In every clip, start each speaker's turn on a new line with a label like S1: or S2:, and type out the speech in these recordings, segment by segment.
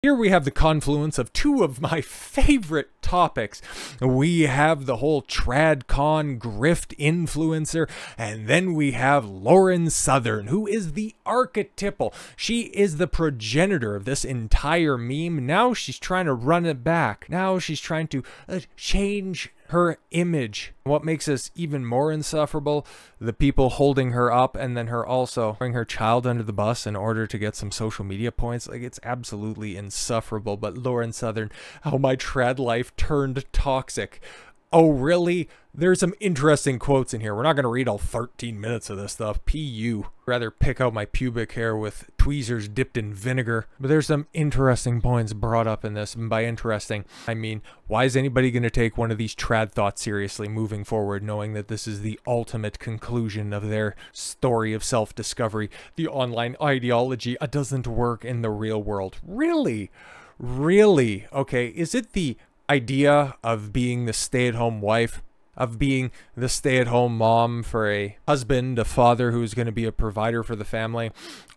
S1: Here we have the confluence of two of my favorite topics. We have the whole TradCon grift influencer, and then we have Lauren Southern, who is the archetypal. She is the progenitor of this entire meme. Now she's trying to run it back. Now she's trying to change her image. What makes us even more insufferable, the people holding her up and then her also throwing her child under the bus in order to get some social media points. Like, it's absolutely insufferable. But Lauren Southern, how my trad life turned toxic. Oh, really? There's some interesting quotes in here. We're not going to read all 13 minutes of this stuff. P.U. Rather pick out my pubic hair with tweezers dipped in vinegar. But there's some interesting points brought up in this. And by interesting, I mean, why is anybody going to take one of these trad thoughts seriously moving forward, knowing that this is the ultimate conclusion of their story of self-discovery? The online ideology doesn't work in the real world. Really? Really? Okay, is it the idea of being the stay-at-home wife, of being the stay-at-home mom for a husband, a father who's going to be a provider for the family?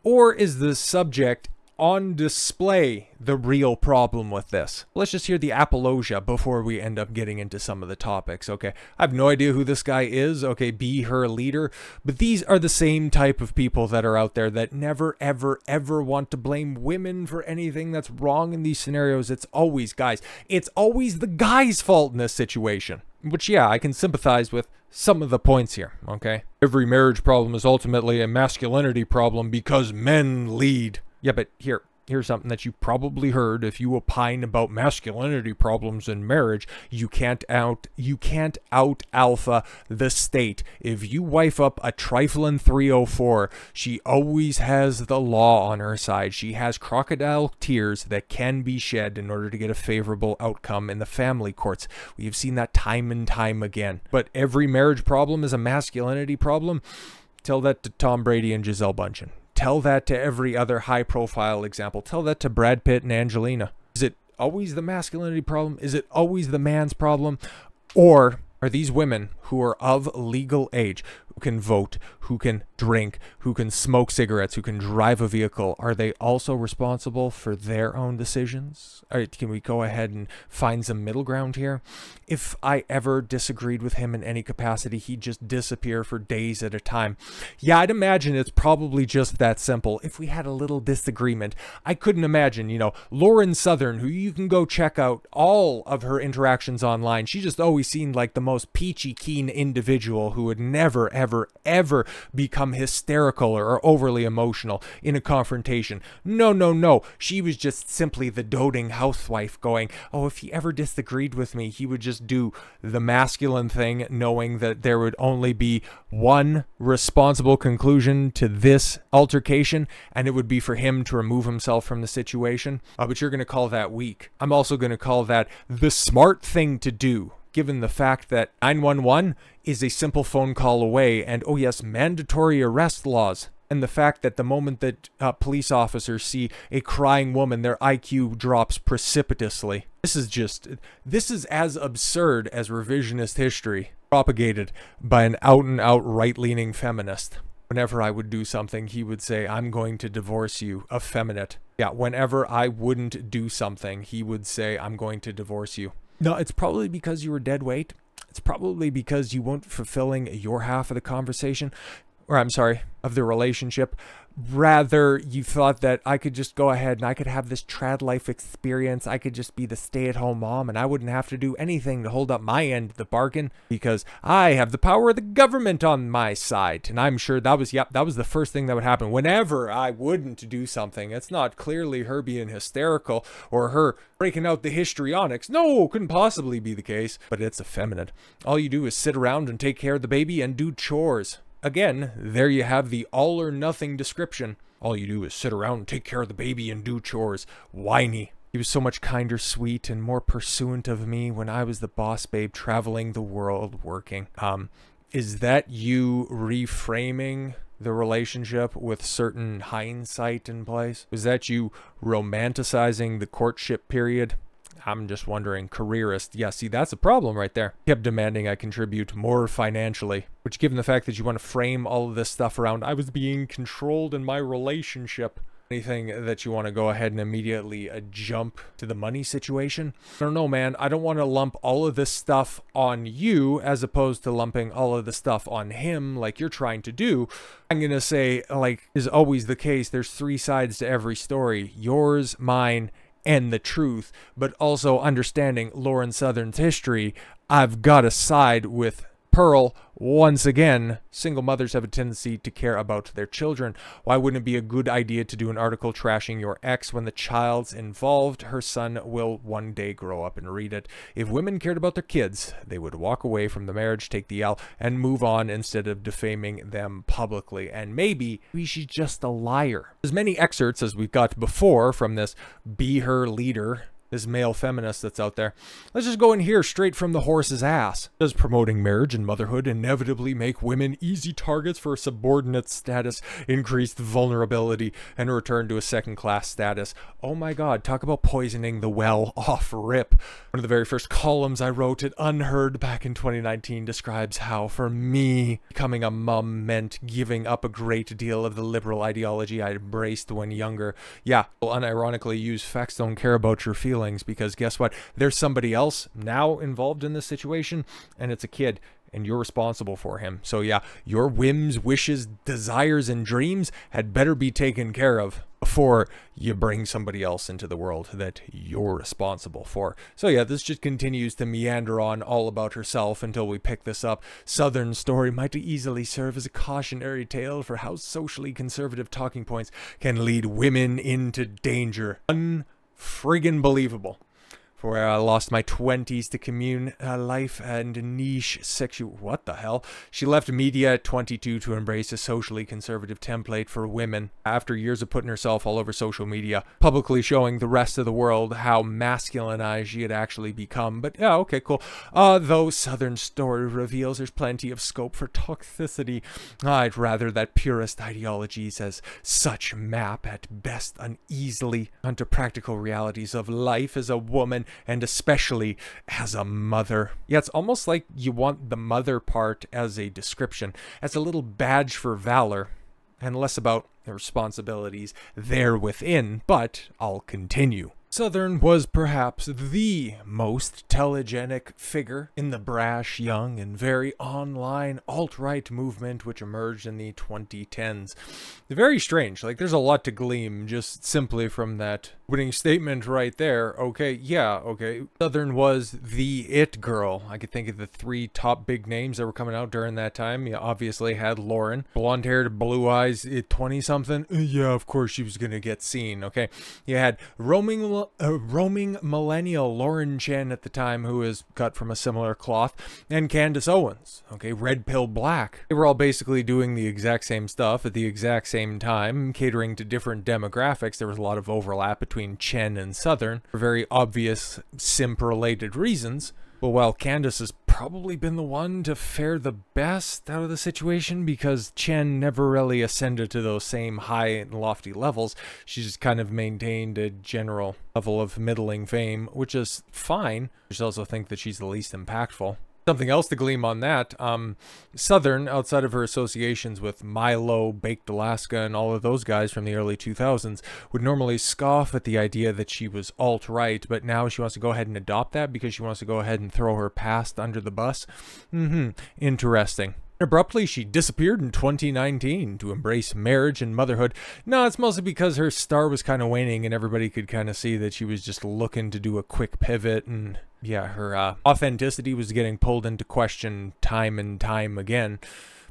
S1: Or is the subject on display the real problem with this? Let's just hear the apologia before we end up getting into some of the topics, okay? I have no idea who this guy is, okay, be her leader, but these are the same type of people that are out there that never, ever, ever want to blame women for anything that's wrong in these scenarios. It's always guys. It's always the guy's fault in this situation. Which, yeah, I can sympathize with some of the points here, okay? Every marriage problem is ultimately a masculinity problem because men lead. Yeah, but here's something that you probably heard. If you opine about masculinity problems in marriage, you can't out alpha the state. If you wife up a trifling 304, she always has the law on her side. She has crocodile tears that can be shed in order to get a favorable outcome in the family courts. We've seen that time and time again. But every marriage problem is a masculinity problem. Tell that to Tom Brady and Gisele Bündchen. Tell that to every other high-profile example. Tell that to Brad Pitt and Angelina. Is it always the masculinity problem? Is it always the man's problem? Or are these women who are of legal age, who can vote, who can drink, who can smoke cigarettes, who can drive a vehicle, are they also responsible for their own decisions? All right, can we go ahead and find some middle ground here? If I ever disagreed with him in any capacity, he'd just disappear for days at a time. Yeah, I'd imagine it's probably just that simple. If we had a little disagreement, I couldn't imagine, you know, Lauren Southern, who you can go check out all of her interactions online. She just always seemed like the most peachy keen individual who would never, ever, ever become hysterical or overly emotional in a confrontation. No. She was just simply the doting housewife going, oh, if he ever disagreed with me, he would just do the masculine thing, knowing that there would only be one responsible conclusion to this altercation, and it would be for him to remove himself from the situation. But you're going to call that weak. I'm also going to call that the smart thing to do, given the fact that 911 is a simple phone call away, and oh yes, mandatory arrest laws, and the fact that the moment that police officers see a crying woman, their IQ drops precipitously. This is as absurd as revisionist history propagated by an out-and-out right-leaning feminist. Whenever I would do something, he would say, I'm going to divorce you, effeminate. Yeah, whenever I wouldn't do something, he would say, I'm going to divorce you. No, it's probably because you were dead weight. It's probably because you weren't fulfilling your half of the conversation, or I'm sorry, of the relationship. Rather, you thought that I could just go ahead and I could have this trad life experience. I could just be the stay-at-home mom and I wouldn't have to do anything to hold up my end of the bargain because I have the power of the government on my side. And I'm sure that was the first thing that would happen. Whenever I wouldn't do something, it's not clearly her being hysterical or her breaking out the histrionics. No, couldn't possibly be the case, but it's effeminate. All you do is sit around and take care of the baby and do chores. Again, there you have the all or nothing description. All you do is sit around and take care of the baby and do chores. Whiny. He was so much kinder, sweet, and more pursuant of me when I was the boss babe traveling the world working. Is that you reframing the relationship with certain hindsight in place? Was that you romanticizing the courtship period? I'm just wondering, careerist. Yeah, see, that's a problem right there. Kept demanding I contribute more financially, which given the fact that you want to frame all of this stuff around, I was being controlled in my relationship. Anything that you want to go ahead and immediately jump to the money situation? I don't know, man. I don't want to lump all of this stuff on you as opposed to lumping all of the stuff on him like you're trying to do. I'm going to say, like is always the case, there's 3 sides to every story. Yours, mine, and the truth. But also understanding Lauren Southern's history, I've got to side with Pearl. Once again, single mothers have a tendency to care about their children. Why wouldn't it be a good idea to do an article trashing your ex when the child's involved? Her son will one day grow up and read it. If women cared about their kids, they would walk away from the marriage, take the L, and move on instead of defaming them publicly. And maybe she's just a liar. As many excerpts as we've got before from this Be Her Leader, this male feminist that's out there. Let's just go in here straight from the horse's ass. Does promoting marriage and motherhood inevitably make women easy targets for subordinate status, increased vulnerability, and a return to a second-class status? Oh my god, talk about poisoning the well off rip. One of the very first columns I wrote at Unheard back in 2019 describes how, for me, becoming a mum meant giving up a great deal of the liberal ideology I embraced when younger. Yeah, well, unironically use facts don't care about your feelings, because guess what? There's somebody else now involved in this situation, and it's a kid, and you're responsible for him. So yeah, your whims, wishes, desires, and dreams had better be taken care of before you bring somebody else into the world that you're responsible for. So yeah, this just continues to meander on all about herself until we pick this up. Southern's story might easily serve as a cautionary tale for how socially conservative talking points can lead women into danger. Friggin' believable. For where I lost my 20s to commune life and niche sexual... What the hell? She left media at 22 to embrace a socially conservative template for women. After years of putting herself all over social media, publicly showing the rest of the world how masculinized she had actually become. But yeah, okay, cool. Though Southern's story reveals there's plenty of scope for toxicity, I'd rather that purist ideologies as such map at best uneasily onto practical realities of life as a woman, and especially as a mother. Yeah, it's almost like you want the mother part as a description, as a little badge for valor, and less about the responsibilities there within, but I'll continue. Southern was perhaps the most telegenic figure in the brash, young, and very online alt-right movement which emerged in the 2010s. Very strange. Like, there's a lot to glean just simply from that opening statement right there. Okay, yeah, okay. Southern was the it girl. I could think of the 3 top big names that were coming out during that time. You obviously had Lauren, blonde-haired, blue eyes, 20-something. Yeah, of course she was gonna get seen, okay? You had roaming millennial Lauren Chen at the time, who is cut from a similar cloth, and Candace Owens, okay, red pill black. They were all basically doing the exact same stuff at the exact same time, catering to different demographics. There was a lot of overlap between Chen and Southern for very obvious simp-related reasons. Well, while Candace has probably been the one to fare the best out of the situation, because Chen never really ascended to those same high and lofty levels. She just kind of maintained a general level of middling fame, which is fine. I just also think that she's the least impactful. Something else to glean on that, Southern, outside of her associations with Milo, Baked Alaska, and all of those guys from the early 2000s, would normally scoff at the idea that she was alt-right, but now she wants to go ahead and adopt that because she wants to go ahead and throw her past under the bus. Interesting. Abruptly, she disappeared in 2019 to embrace marriage and motherhood. No, it's mostly because her star was kind of waning and everybody could kind of see that she was just looking to do a quick pivot, and yeah, her authenticity was getting pulled into question time and time again.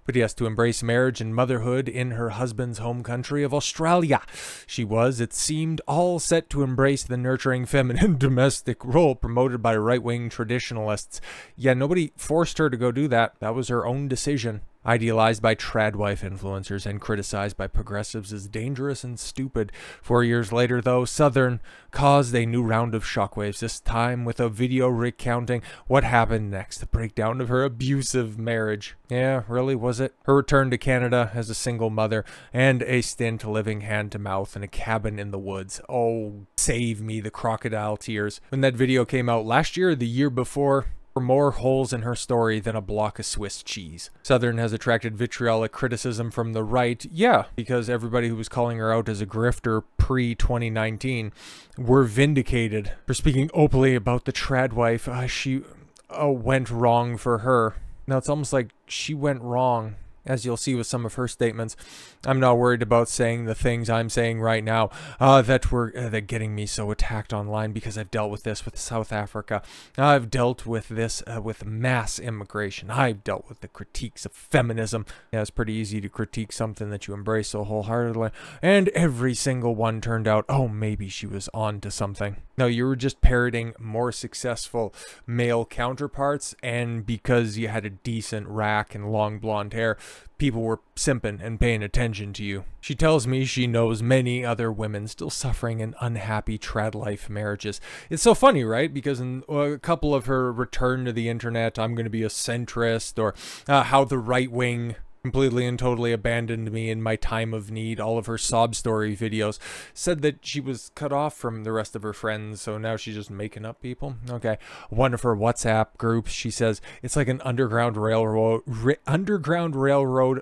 S1: But yes, to embrace marriage and motherhood in her husband's home country of Australia. She was, it seemed, all set to embrace the nurturing feminine domestic role promoted by right-wing traditionalists. Yeah, nobody forced her to go do that. That was her own decision. Idealized by tradlife influencers and criticized by progressives as dangerous and stupid. 4 years later, though, Southern caused a new round of shockwaves, this time with a video recounting what happened next, the breakdown of her abusive marriage. Yeah, really, was it? Her return to Canada as a single mother, and a stint living hand-to-mouth in a cabin in the woods. Oh, save me the crocodile tears. When that video came out last year or the year before, more holes in her story than a block of Swiss cheese. Southern has attracted vitriolic criticism from the right. Yeah, because everybody who was calling her out as a grifter pre-2019 were vindicated for speaking openly about the tradwife. She went wrong for her. Now, it's almost like she went wrong, as you'll see with some of her statements. I'm not worried about saying the things I'm saying right now that getting me so attacked online, because I've dealt with this with South Africa. I've dealt with this with mass immigration. I've dealt with the critiques of feminism. Yeah, it's pretty easy to critique something that you embrace so wholeheartedly. And every single one turned out, oh, maybe she was on to something. No, you were just parroting more successful male counterparts, and because you had a decent rack and long blonde hair, people were simping and paying attention to you. She tells me she knows many other women still suffering in unhappy trad-life marriages. It's so funny, right? Because in a couple of her return to the internet, I'm going to be a centrist, or how the right wing completely and totally abandoned me in my time of need. All of her sob story videos said that she was cut off from the rest of her friends, so now she's just making up people. Okay. One of her WhatsApp groups, she says it's like an underground railroad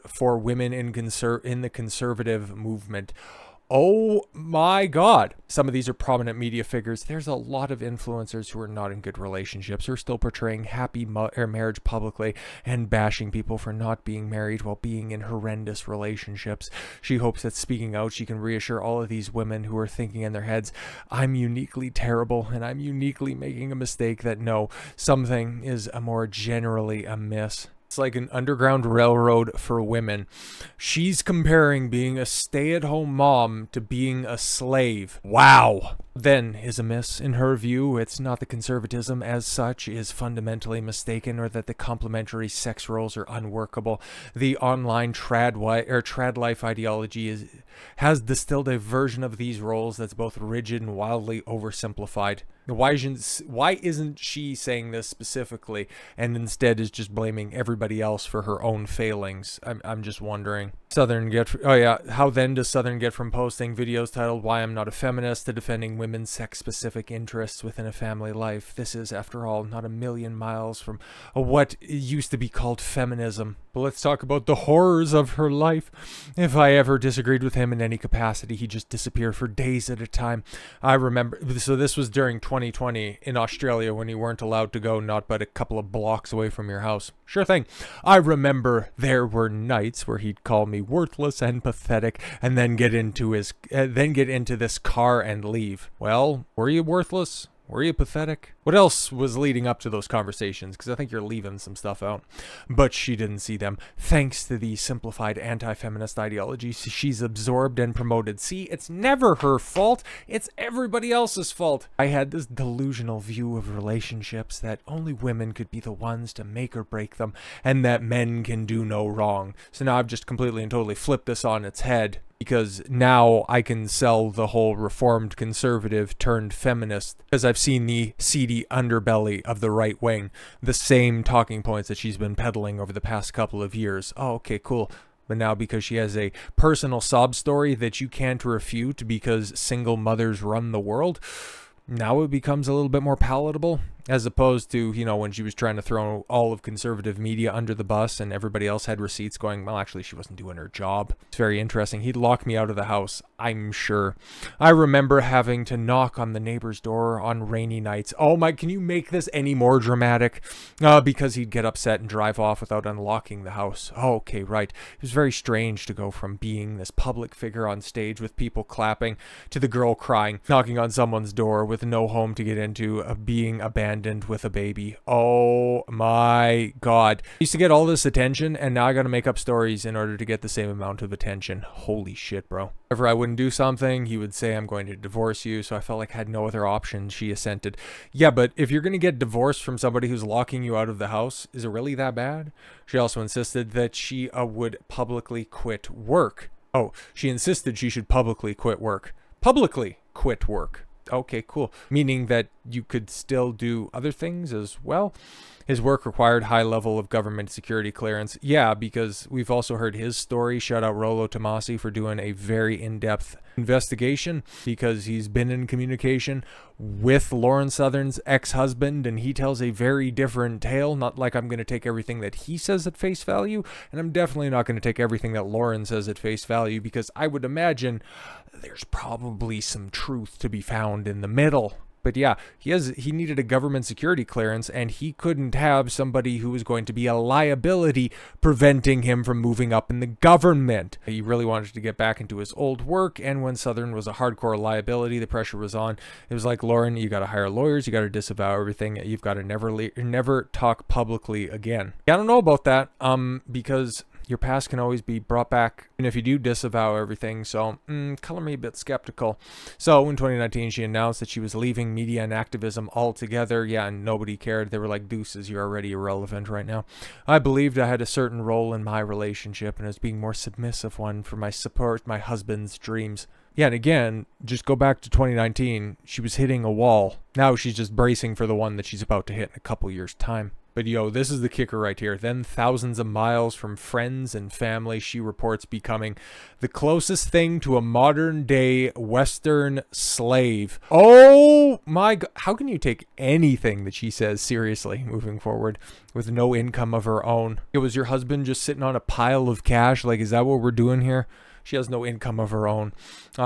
S1: for women in the conservative movement. Oh my God. Some of these are prominent media figures. There's a lot of influencers who are not in good relationships, who are still portraying happy marriage publicly and bashing people for not being married while being in horrendous relationships. She hopes that speaking out, she can reassure all of these women who are thinking in their heads, I'm uniquely terrible and I'm uniquely making a mistake, that no, something is more generally amiss. It's like an underground railroad for women. She's comparing being a stay-at-home mom to being a slave. Wow. Then is amiss. In her view, it's not the conservatism as such is fundamentally mistaken, or that the complementary sex roles are unworkable. The online trad-life ideology has distilled a version of these roles that's both rigid and wildly oversimplified. Why isn't she saying this specifically, and instead is just blaming everybody else for her own failings? I'm just wondering. How then does Southern get from posting videos titled "Why I'm Not a Feminist" to defending women's sex-specific interests within a family life? This is, after all, not a million miles from what used to be called feminism. But let's talk about the horrors of her life. If I ever disagreed with him in any capacity, he just disappeared for days at a time. I remember, so this was during 2020 in Australia, when you weren't allowed to go not but a couple of blocks away from your house. Sure thing. I remember there were nights where he'd call me worthless and pathetic, and then get into this car and leave. Well, were you worthless? Were you pathetic? What else was leading up to those conversations? Because I think you're leaving some stuff out. But she didn't see them. Thanks to the simplified anti-feminist ideology she's absorbed and promoted. See, it's never her fault. It's everybody else's fault. I had this delusional view of relationships that only women could be the ones to make or break them, and that men can do no wrong. So now I've just completely and totally flipped this on its head, because now I can sell the whole reformed conservative turned feminist, because I've seen the seedy underbelly of the right wing, the same talking points that she's been peddling over the past couple of years. Oh, okay, cool. But now, because she has a personal sob story that you can't refute because single mothers run the world, now it becomes a little bit more palatable, as opposed to, you know, when she was trying to throw all of conservative media under the bus and everybody else had receipts going, well, actually, she wasn't doing her job. It's very interesting. He'd lock me out of the house, I'm sure. I remember having to knock on the neighbor's door on rainy nights. Oh my, can you make this any more dramatic? Because he'd get upset and drive off without unlocking the house. Oh, okay, right. It was very strange to go from being this public figure on stage with people clapping to the girl crying, knocking on someone's door with no home to get into, being abandoned with a baby. Oh my God. I used to get all this attention, and now I gotta make up stories in order to get the same amount of attention. Holy shit, bro. Whenever I wouldn't do something, he would say, I'm going to divorce you, so I felt like I had no other option. She assented. Yeah, but if you're gonna get divorced from somebody who's locking you out of the house, is it really that bad? She also insisted that she would publicly quit work. Oh, she insisted she should publicly quit work. Publicly quit work. Okay, cool. Meaning that you could still do other things as well. His work required high level of government security clearance. Yeah, because we've also heard his story. Shout out Rollo Tomasi for doing a very in-depth investigation because he's been in communication with Lauren Southern's ex-husband, and he tells a very different tale. Not like I'm going to take everything that he says at face value, and I'm definitely not going to take everything that Lauren says at face value, because I would imagine there's probably some truth to be found in the middle. But yeah, he needed a government security clearance, and he couldn't have somebody who was going to be a liability preventing him from moving up in the government. He really wanted to get back into his old work, and when Southern was a hardcore liability, the pressure was on. It was like, Lauren, you got to hire lawyers, you got to disavow everything, you've got to never talk publicly again. I don't know about that, because your past can always be brought back, and if you do disavow everything, so color me a bit skeptical. So in 2019, she announced that she was leaving media and activism altogether. Yeah, and nobody cared. They were like, deuces, you're already irrelevant right now. I believed I had a certain role in my relationship, and as being more submissive one for my support, my husband's dreams. Yeah, and again, just go back to 2019. She was hitting a wall. Now she's just bracing for the one that she's about to hit in a couple years' time. But yo, this is the kicker right here. Then thousands of miles from friends and family, she reports becoming the closest thing to a modern day Western slave. Oh my God. How can you take anything that she says seriously moving forward with no income of her own? Was your husband just sitting on a pile of cash? Like, is that what we're doing here? She has no income of her own.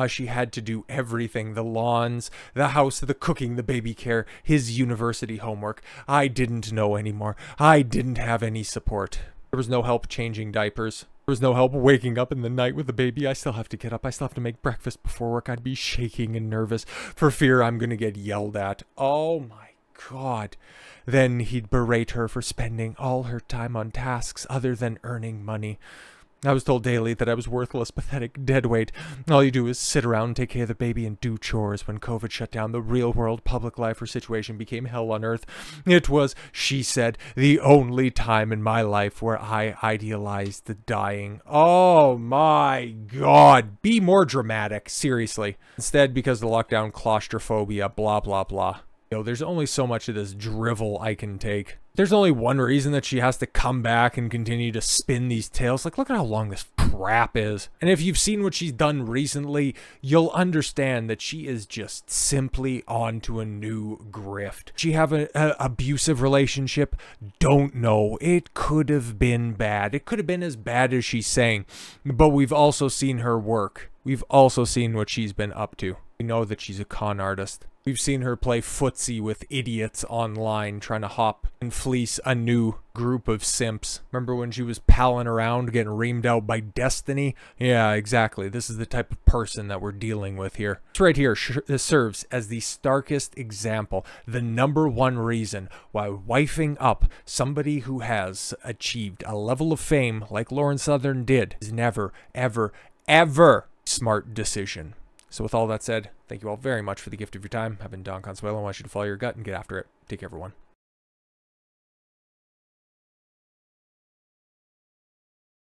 S1: She had to do everything. The lawns, the house, the cooking, the baby care, his university homework. I didn't know anymore. I didn't have any support. There was no help changing diapers. There was no help waking up in the night with the baby. I still have to get up. I still have to make breakfast before work. I'd be shaking and nervous for fear I'm going to get yelled at. Oh my God. Then he'd berate her for spending all her time on tasks other than earning money. I was told daily that I was worthless, pathetic, deadweight. All you do is sit around, take care of the baby, and do chores. When COVID shut down, the real world public life or situation became hell on earth. It was, she said, the only time in my life where I idealized the dying. Oh my God. Be more dramatic, seriously. Instead, because of the lockdown, claustrophobia, blah, blah, blah. There's only so much of this drivel I can take. There's only one reason that she has to come back and continue to spin these tales. Like, look at how long this crap is. And if you've seen what she's done recently, you'll understand that she is just simply on to a new grift. She have an abusive relationship? Don't know. It could have been bad. It could have been as bad as she's saying. But we've also seen her work. We've also seen what she's been up to. We know that she's a con artist. We've seen her play footsie with idiots online trying to hop and fleece a new group of simps. Remember when she was palling around getting reamed out by Destiny? Yeah, exactly. This is the type of person that we're dealing with here. This right here serves as the starkest example, the #1 reason why wifing up somebody who has achieved a level of fame like Lauren Southern did is never, ever, ever smart decision. So with all that said, thank you all very much for the gift of your time. I've been Don Consuelo. I want you to follow your gut and get after it. Take care, everyone.